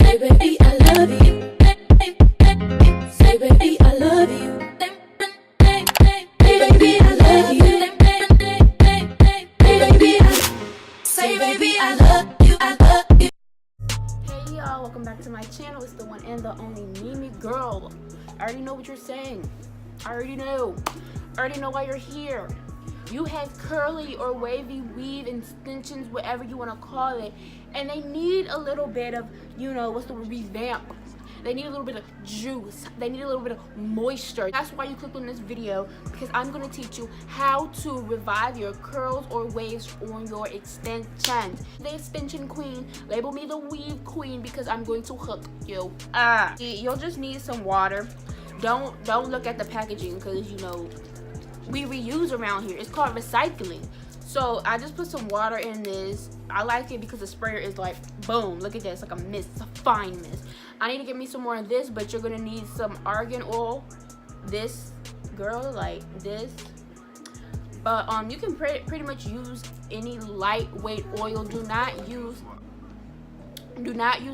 Say baby I love you. Say baby I love you. Say baby I love you. Say baby I love you. I love you. Hey y'all, welcome back to my channel. It's the one and the only Mimi girl. I already know what you're saying. I already know why you're here. You have curly or wavy weave extensions, whatever you want to call it, and they need a little bit of, what's the word, revamp. They need a little bit of juice. They need a little bit of moisture. That's why you clicked on this video, because I'm going to teach you how to revive your curls or waves on your extensions. The extension queen, label me the weave queen, because I'm going to hook you. You'll just need some water. Don't look at the packaging, because we reuse around here. It's called recycling. So I just put some water in this. I like it because the sprayer is like, boom, look at this, like a mist, it's a fine mist. I need to get me some more of this, but you're gonna need some argan oil. This, girl, like this. But you can pretty much use any lightweight oil. Do not use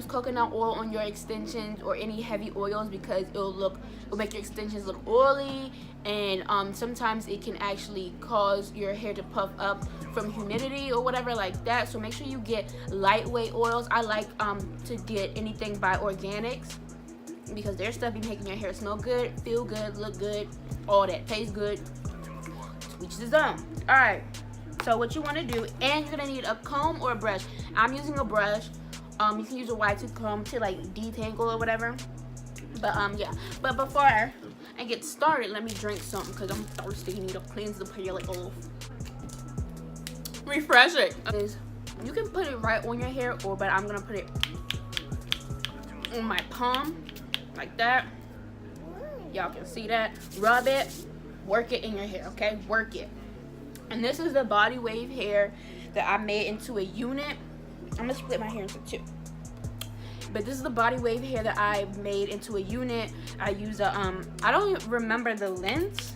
coconut oil on your extensions or any heavy oils, because it'll make your extensions look oily, and sometimes it can actually cause your hair to puff up from humidity or whatever like that. So make sure you get lightweight oils. I like to get anything by Organics, because their stuff be making your hair smell good, feel good, look good, all that, taste good. Each his own. All right, so what you want to do, and you're gonna need a comb or a brush. I'm using a brush. You can use a wide tooth comb to like detangle or whatever. But yeah. But before I get started, let me drink something, because I'm thirsty. You need to cleanse the palate off. Refresh it. You can put it right on your hair, but I'm gonna put it on my palm like that. Y'all can see that. Rub it, work it in your hair, okay? Work it. And this is the body wave hair that I made into a unit. I'm gonna split my hair into two. But this is the body wave hair that I made into a unit. I use a I don't remember the length,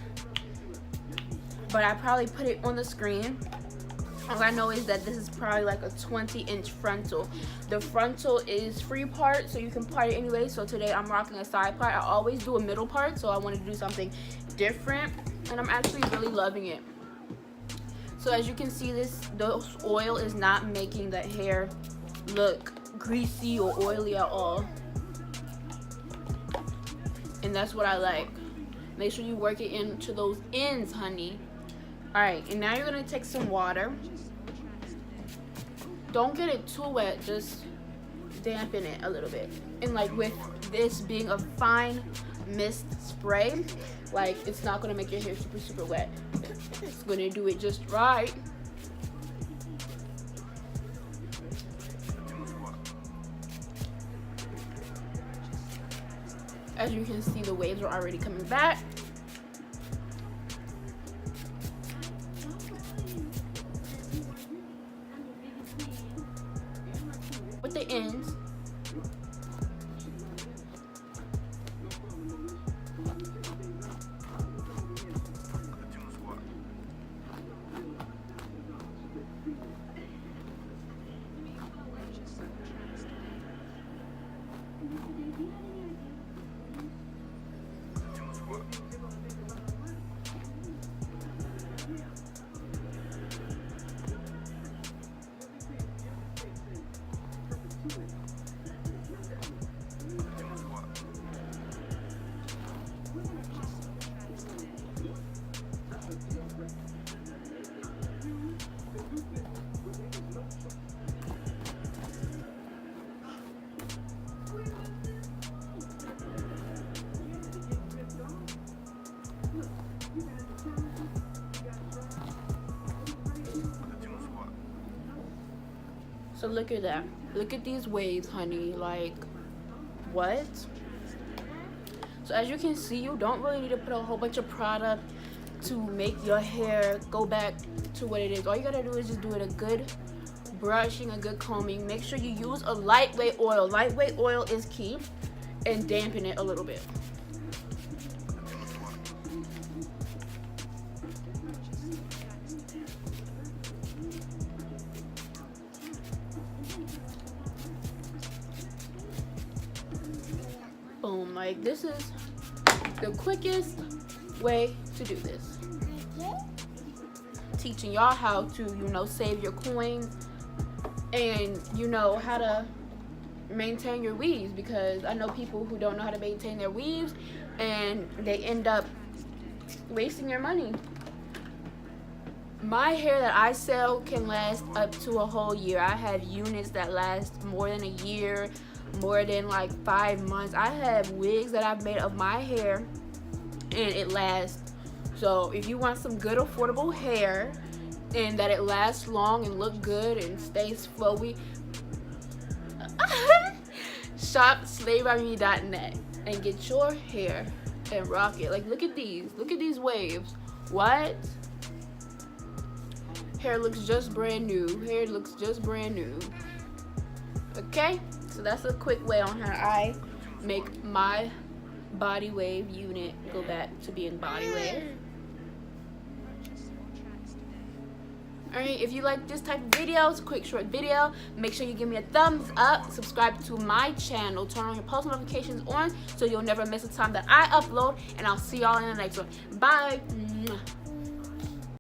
but I probably put it on the screen. All I know is that this is probably like a 20-inch frontal. The frontal is free part, so you can part it anyway. So today I'm rocking a side part. I always do a middle part, so I wanted to do something different, and I'm actually really loving it. So as you can see, the oil is not making the hair look greasy or oily at all. And that's what I like. Make sure you work it into those ends, honey. Alright, and now you're going to take some water. Don't get it too wet, just dampen it a little bit. And like with this being a fine mist spray, like it's not going to make your hair super wet. It's going to do it just right. As you can see, the waves are already coming back. With the ends, so look at that. Look at these waves, honey. Like, what? So as you can see, you don't really need to put a whole bunch of product to make your hair go back to what it is. All you gotta do is just do it a good brushing, a good combing. Make sure you use a lightweight oil. Lightweight oil is key. And dampen it a little bit. Like, this is the quickest way to do this. Teaching y'all how to, you know, save your coins and, you know, how to maintain your weaves, because I know people who don't know how to maintain their weaves and they end up wasting their money. My hair that I sell can last up to a whole year. I have units that last more than a year, more than like 5 months. I have wigs that I've made of my hair and it lasts. So if you want some good affordable hair and that it lasts long and look good and stays flowy, shop slavebymeme.net and get your hair and rock it. Like, look at these waves. What? Hair looks just brand new. Hair looks just brand new. Okay, so that's a quick way on how I make my body wave unit go back to being body wave. Alright, if you like this type of videos, quick short video, make sure you give me a thumbs up, subscribe to my channel, turn on your post notifications on so you'll never miss a time that I upload, and I'll see y'all in the next one. Bye.